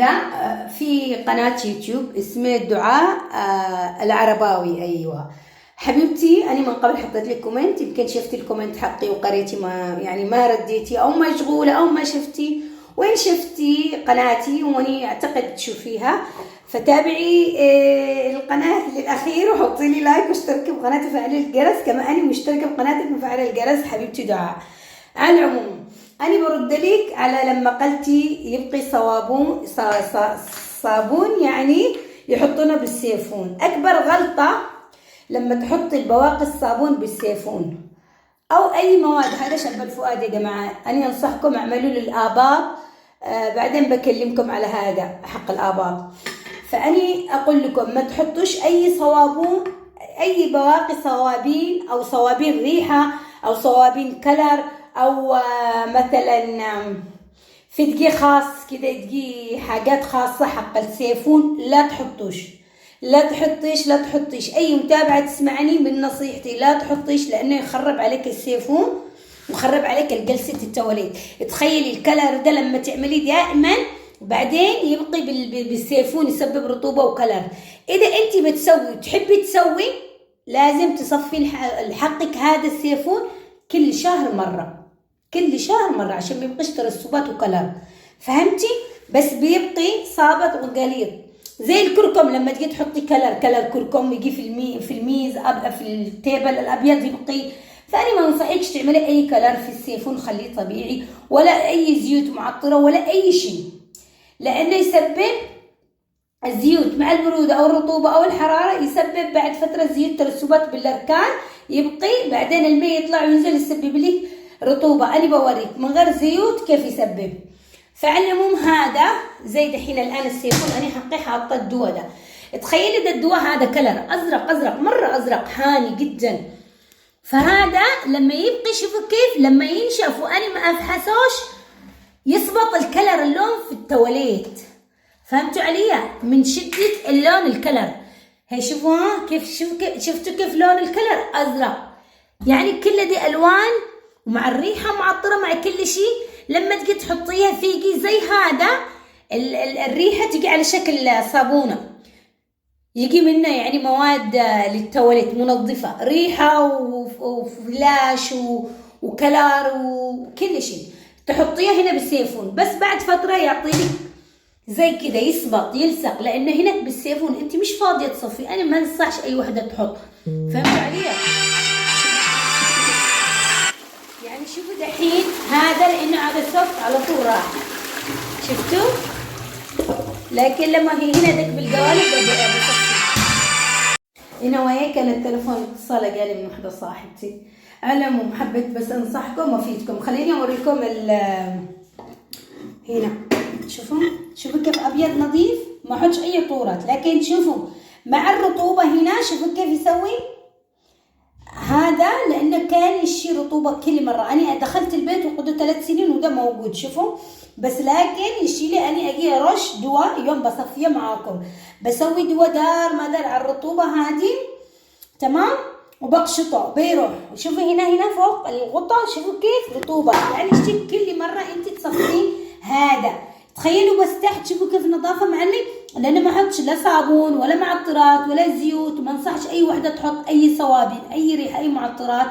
هذا في قناة يوتيوب اسمه دعاء العرباوي. أيوة حبيبتي، أنا من قبل حطيت لك كومنت، يمكن شفتي الكومنت حقي وقريتي ما رديتي أو مشغولة أو ما شفتي. وين شفتي قناتي واني أعتقد تشوفيها، فتابعي القناة للأخير وحطي لي لايك واشتركي بقناتي وفعلي الجرس، كما أنا مشتركة بقناتك وفعلي الجرس حبيبتي دعاء. على العموم أنا برد لك على لما قلتي يبقي صابون يعني يحطونه بالسيفون. أكبر غلطة لما تحطي البواقي الصابون بالسيفون أو أي مواد، هذا شب الفؤاد يا جماعة. أنا أنصحكم اعملوا للآباط، بعدين بكلمكم على هذا حق الآباط. فأني أقول لكم ما تحطوش أي صوابون، أي بواقي صوابين أو صوابين ريحة أو صوابين كلر أو مثلا في دقي خاص كده، دقي حاجات خاصة حق السيفون. لا تحطيش أي متابعة تسمعني من نصيحتي، لا تحطيش، لأنه يخرب عليك السيفون ويخرب عليك الجلسة التواليت. تخيلي الكلر ده لما تعمليه دائما وبعدين يبقي بالسيفون يسبب رطوبة وكلر. إذا أنت تحبي تسوي لازم تصفي حقك هذا السيفون كل شهر مرة عشان ما يبقيش ترسبات وكلر، فهمتي؟ بس بيبقي صابت وغليظ زي الكركم. لما تجي تحطي كلر كركم يجي في الميز في التيبل الابيض يبقي. فانا ما انصحكش تعملي اي كلر في السيفون، خليه طبيعي، ولا اي زيوت معطره ولا اي شيء، لانه يسبب الزيوت مع البروده او الرطوبه او الحراره يسبب بعد فتره زيوت ترسبات بالاركان، يبقي بعدين الماء يطلع وينزل يسبب لك رطوبه. انا بوريك من غير زيوت كيف يسبب. فعلى العموم هذا زي دحين الان السيفون انا حاطه الدواء ده. تخيلي ده الدواء هذا كلر ازرق مره ازرق حاني جدا. فهذا لما يبقي شوفوا كيف لما ينشف وانا ما افحصوش يصبط الكلر اللون في التواليت. فهمتوا علي؟ من شده اللون الكلر. هي شوفوا كيف شفتوا كيف لون الكلر ازرق، يعني كل دي الوان ومع الريحه معطره مع كل شيء. لما تجي تحطيها فيجي زي هذا الريحه تجي على شكل صابونه، يجي منه يعني مواد للتواليت منظفه، ريحه وفلاش وكلار وكل شيء. تحطيها هنا بالسيفون، بس بعد فتره يعطيك زي كده يصبط يلصق، لانه هنا بالسيفون انت مش فاضيه تصفي. انا ما انصحش اي وحده تحط، فهمتوا علي؟ يعني شوفوا دحين هذا لانه هذا الصف على طول راح، شفتوا؟ لكن لما هي هنا دق بالقوالب بصفي. هنا وياي كان التليفون اتصال جالي من وحده صاحبتي. على العموم حبيت بس انصحكم وافيدكم. خليني اوريكم هنا شوفوا كيف ابيض نظيف، ما احطش اي طورات، لكن شوفوا مع الرطوبه هنا شوفوا كيف يسوي هذا، لانه كان يشيل رطوبه كل مره. انا دخلت البيت وقعدت 3 سنين وده موجود شوفوا، بس لكن يشيلي. انا اجي ارش دواء يوم بصفيه معاكم، بسوي دواء دار ما دار على الرطوبه هذه تمام، وبقشطه بيروح. شوفوا هنا فوق الغطا شوفوا كيف رطوبه، يعني شيء كل مره انت تصفيه هذا. تخيلوا بس تحت شوفوا كيف نظافه معلم، لان ما احطش لا صابون ولا معطرات ولا زيوت، وما انصحش اي وحده تحط اي صوابين اي ريحه اي معطرات.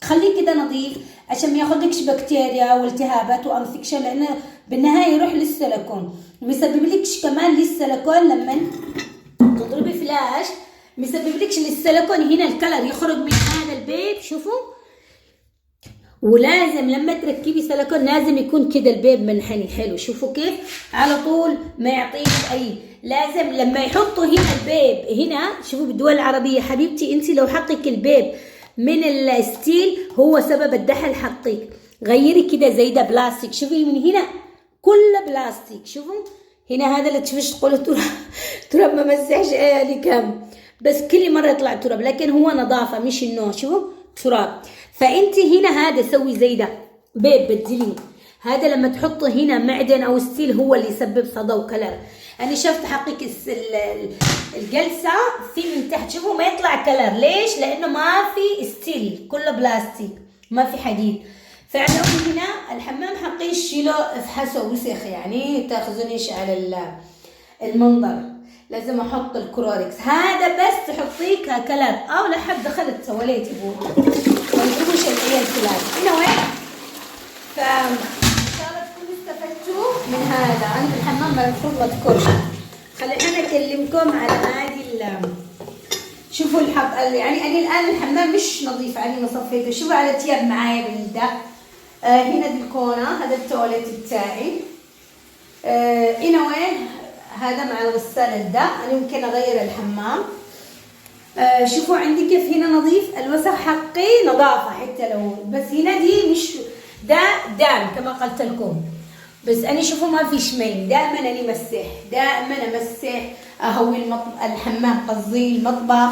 خليه كده نظيف عشان ما ياخذلكش بكتيريا والتهابات وانفكشن، لانه بالنهايه يروح للسيليكون ويسبب لكش كمان للسيليكون. لما تضربي فلاش مسبب لكش للسيليكون هنا الكلر يخرج من هذا البيب. شوفوا، ولازم لما تركبي سيليكون لازم يكون كده البيب منحني حلو. شوفوا كيف على طول ما يعطيك اي. لازم لما يحطوا هنا البيب هنا شوفوا بالدول العربيه حبيبتي، انت لو حقك البيب من الستيل هو سبب الدحل حقك، غيري كده زي ده بلاستيك. شوفي من هنا كله بلاستيك. شوفوا هنا هذا اللي تشوفش تقول تراب ما مسحش ايه كم، بس كل مره يطلع تراب، لكن هو نظافه مش النوع. شوفوا تراب. فانت هنا هذا سوي زي ده بيب بدليه. هذا لما تحطه هنا معدن او ستيل هو اللي يسبب صدى وكلر. انا شفت حقك الجلسه في من تحت شوفوا ما يطلع كلر. ليش؟ لانه ما في ستيل، كله بلاستيك ما في حديد. فعندهم هنا الحمام حقي شيلوا افحصوا وسخ، يعني تاخذونيش على المنظر. لازم احط الكلوركس هذا بس تحطيه ككلر، او لحد دخلت سواليت يبوه ما يجيبوش العيال كلاب هنا وين. فان شاء الله تكونوا استفدتوا من هذا. عند الحمام المفروض ما تكون. خلينا اكلمكم على هذه شوفوا يعني انا الان الحمام مش نظيف علي ما صفيته. شوفوا على تياب معايا بالده. هنا دي الكونه، هذا التواليت بتاعي. هنا وين هذا مع الغسالة ده. انا يمكن اغير الحمام. شوفوا عندي كيف هنا نظيف. الوسخ حقي نظافة حتى لو بس هنا دي مش ده دام كما قلت لكم. بس انا شوفوا ما فيش مي. دائما انا امسح، دائما امسح، اهوي الحمام قصدي المطبخ.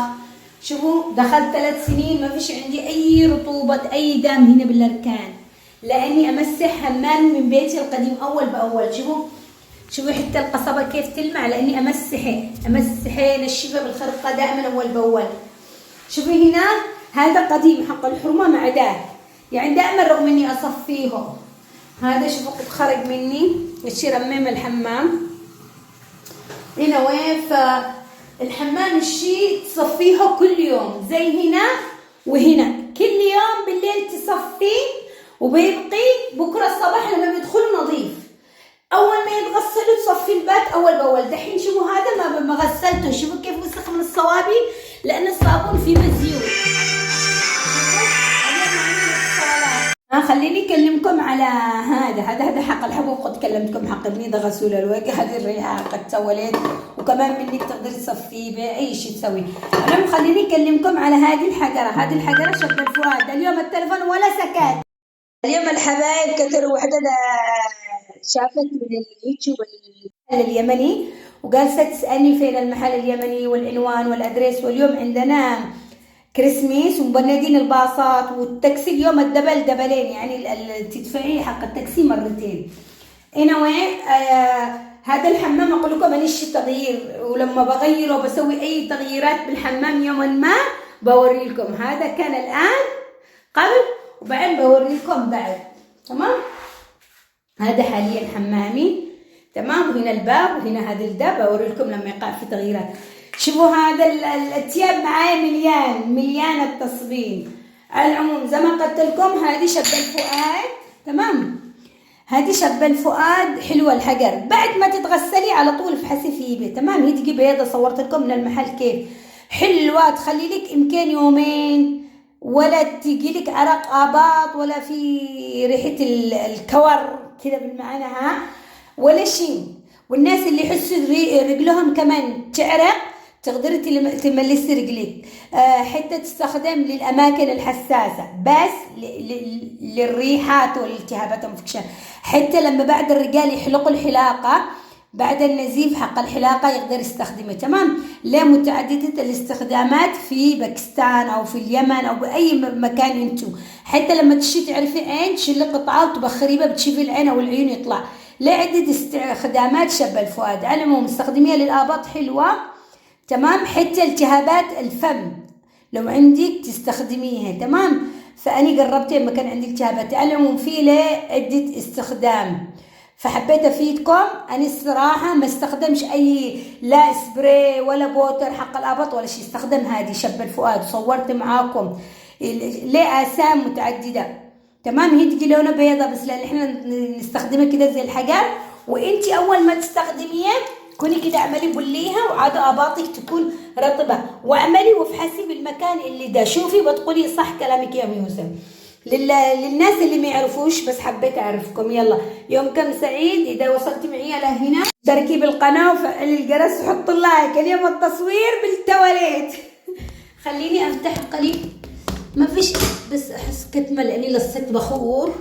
شوفوا دخلت 3 سنين ما فيش عندي اي رطوبة اي دام هنا بالاركان، لاني امسح حمام من بيتي القديم اول باول. شوفوا حتى القصبة كيف تلمع، لاني امسحه نشفه بالخرقة دائما اول باول. شوفوا هنا هذا قديم حق الحرمة مع ذاك، يعني دائما رغم اني اصفيه. هذا شوفوا قد خرج مني الشي رميم الحمام. هنا وين فالحمام الشي تصفيه كل يوم زي هنا وهنا، كل يوم بالليل تصفيه وبيبقي بكره الصباح لما بيدخلوا نظيف. اول ما يتغسلوا تصفي البات اول باول. دحين شوفوا هذا ما غسلته، شوفوا كيف وسخ من الصوابي لان الصابون فيه مزيوت. خليني اكلمكم على هذا حق الحبوب. قد كلمتكم حق منيضه غسول الوجه. هذه الريحه قد سويت، وكمان منك تقدري تصفيه باي شيء تسوي. المهم خليني اكلمكم على هذه الحجره شب الفؤاد. اليوم التلفون ولا سكت. اليوم الحبايب كثر وحده شافت من اليوتيوب المحل اليمني وقالت تسالني فين المحل اليمني والعنوان والادريس. واليوم عندنا كريسميس ومبندين الباصات والتاكسي اليوم دبلين، يعني تدفعي حق التاكسي مرتين. anyway هذا الحمام اقول لكم مانيش تغيير، ولما بغيره بسوي اي تغييرات بالحمام يوما ما بوري لكم. هذا كان الان قبل وبعدين بوري لكم بعد. تمام. هذا حاليا حمامي. تمام. وهنا الباب وهنا هذا الدب بوري لكم لما يقع في تغييرات. شوفوا هذا الثياب معايا مليان التصبين. على العموم زي ما قلت لكم هذه شب الفؤاد. تمام. هذه شب الفؤاد حلوه الحجر. بعد ما تتغسلي على طول افحصي فيه. تمام. هي تجي بيضه صورت لكم من المحل كيف حلوه، تخلي لك يمكن يومين ولا تجي لك عرق اباط ولا في ريحه الكور كذا بالمعنى ولا شيء. والناس اللي يحسوا رجلهم كمان تعرق تقدري تملسي رجلك. حتى تستخدم للاماكن الحساسه بس للريحات والالتهابات والانفكشن. حتى لما بعد الرجال يحلقوا الحلاقه بعد النزيف حق الحلاقه يقدر يستخدمه. تمام. لا متعدده الاستخدامات في باكستان او في اليمن او باي مكان انتو. حتى لما تشي تعرفي عين تشيلي قطعه وتبخري بها بتشوفي العين او العيون يطلع. لا عدة استخدامات شب الفؤاد. على العموم مستخدميها للآباط حلوة. تمام. حتى التهابات الفم لو عندك تستخدميها. تمام. فأني قربتها لما كان عندي التهابات. على العموم في له عدة استخدام، فحبيت افيدكم. أنا الصراحة ما استخدمش أي لا سبراي ولا بوتر حق الآباط ولا شيء. استخدم هذه شب الفؤاد وصورت معاكم ليه آسام متعددة. تمام. هي تجي لونها بيضة بس لان احنا نستخدمها كده زي الحجر. وانتي اول ما تستخدميها كوني كده اعملي بليها وعاد اباطك تكون رطبة واعملي وافحصي بالمكان اللي ده. شوفي بتقولي صح كلامك يا يوسف. للناس اللي ما يعرفوش بس حبيت اعرفكم. يلا يومكم سعيد. اذا وصلتي معي لهنا اشتركي بالقناة وفعلي الجرس وحط اللايك. اليوم التصوير بالتواليت. خليني افتح قليل ما فيش بس احس كتمه لاني لصيت بخور.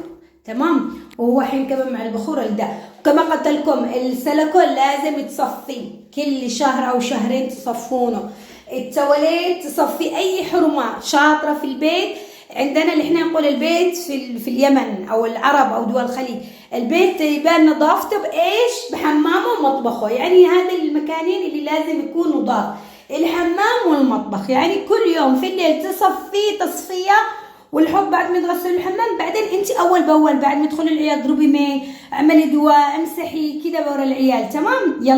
تمام. وهو حين كمان مع البخور ده. وكما قلت لكم السيليكون لازم تصفي كل شهر او شهرين تصفونه. التواليت تصفي اي حرمه شاطره في البيت. عندنا اللي احنا نقول البيت في اليمن او العرب او دول الخليج البيت يبان نظافته بايش؟ بحمامه ومطبخه. يعني هذا المكانين اللي لازم يكون نظاف، الحمام والمطبخ. يعني كل يوم في الليل تصفيه تصفيه. والحب بعد ما تغسلي الحمام بعدين انت اول باول بعد ما تدخلي العيال اضربي ماء اعملي دواء امسحي كده ورا العيال. تمام. يلا.